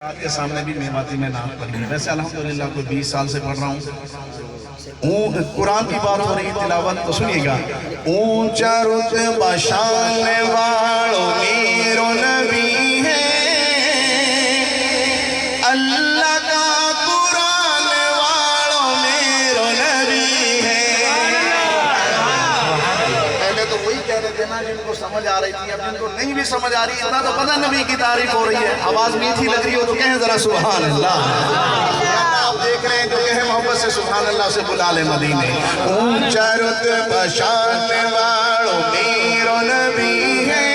آپ کے سامنے بھی میواتی میں نام پڑھی ہے۔ ویسے الحمدللہ کوئی 20 سال سے پڑھ رہا ہوں۔ قرآن کی بات ہو رہی تلاوت تو سنیے گا۔ اونچا رتبہ شان والو میرو نبی ہے، اللہ کا قرآن والو میرو نبی ہے۔ پہلے تو وہی کہہ رہے تھے نا جن کو سمجھ آ رہی تھی، اب جن کو نہیں بھی سمجھ آ رہی اتنا تو پتہ نبی کی تعریف ہو رہی ہے۔ آواز میٹھی لگ رہی ہو تو کہیں ذرا سبحان اللہ۔ آپ دیکھ رہے ہیں جو کہے محبت سے سبحان اللہ سے بلا لے مدینے۔ اونچا رتبہ شان والو میرو نبی ہے،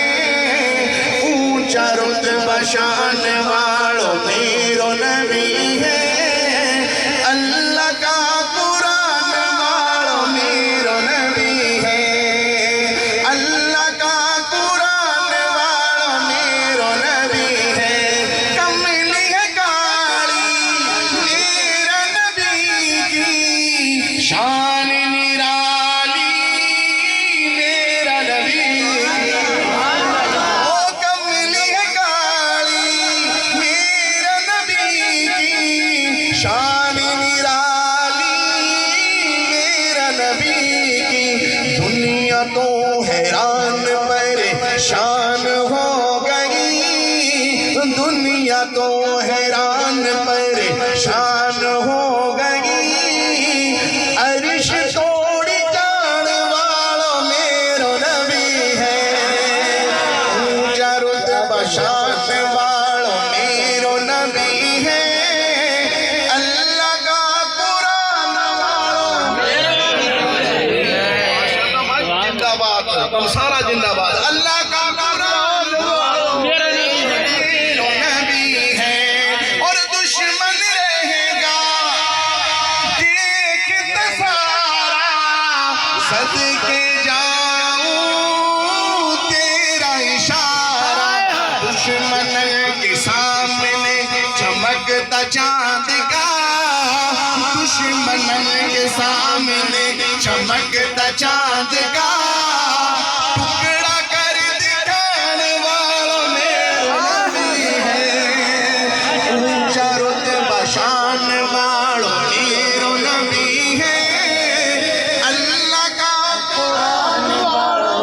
اونچا رتبہ شان والو میرو نبی ہے، اللہ کا قرآن والو میرو نبی ہے، اللہ کا قرآن والو میرو نبی ہے۔ کملی ہے کالی میرا نبی کی، شان نرالی میرا نبی، او کملی ہے کالی میرا نبی کی، شان نرالی میرا نبی کی۔ دنیا تو حیران پریشان ہو گئی، دنیا تو حیران پریشان ہو گئی، عرش توڑی جان والو میرو نبی ہے، اونچا رتبہ شان والو میرو نبی ہے، اللہ کا قرآن والو زندہ باد، سارا زندہ باد، اللہ کا قرآن والو میرو نبی ہے۔ اور دشمن رہے گا دیکھتا سارا، صدقے جاؤں تیرا اشارہ، دشمن کے سامنے چمکتا چاند کا، دشمن کے سامنے چمکتا چاند کا، ٹکڑا کر دکھانے والا میرا نبی ہے، اونچا رتبہ شان والو میرو نبی ہے، اللہ کا قرآن والو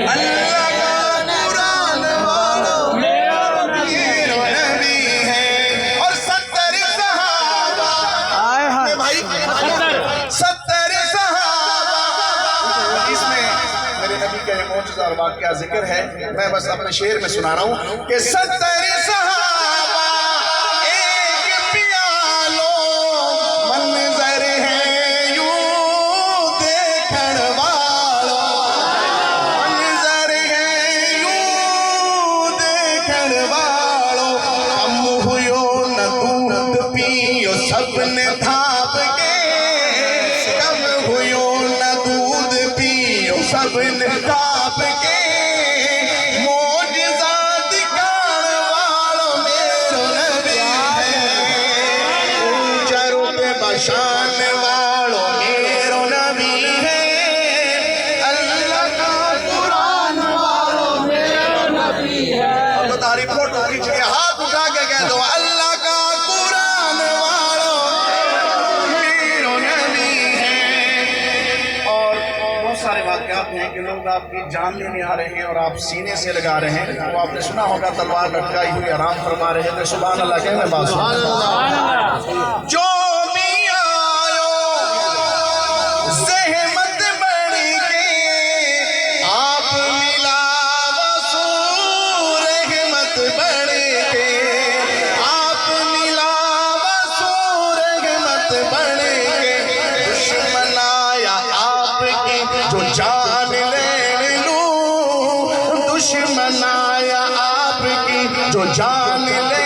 اللہ کا قرآن والو میرو نبی ہے۔ اور 70 صحابہ بھائی، 70 صحابہ، اس میں میرے نبی کا یہ معجزہ اور واقعہ ذکر ہے، میں بس اپنے شعر میں سنا رہا ہوں کہ 70 صحابہ ایک پیالو، منظر ہے یوں دیکھن والو، منظر ہے یوں دیکھن والو، کم ہویو نہ دودھ پیو سب نے تھاپ کے، کم ہویو نہ دودھ پیو سب نے تھاپ کے، معجزہ دکھان والو میرو نبی ہے، اونچا رتبہ شان والو میرو نبی ہے، اللہ کا قرآن والو میرو نبی ہے۔ اب تو تعریف فوٹو کھینچ کے ہاتھ اٹھا کے کہہ دو، اللہ کا قرآن والو میرو نبی ہے۔ اور بہت سارے واقعات ہیں کہ لوگ آپ کی جان لینے آ رہے ہیں اور آپ سینے سے لگا رہے ہیں، وہ آپ نے سنا ہوگا تلوار لٹکائی ہوئی آرام فرما رہے تھے، سبحان اللہ کہنے بات سبحان۔ جو بھی آیو زحمت بڑھ کے، آپ ملا وصول رحمت بڑھ کے، آپ ملا وصول رحمت بڑھ کے، دشمن آیا آپ کی جو جان لے لوں، دشمن آیا آپ کی جو جان لے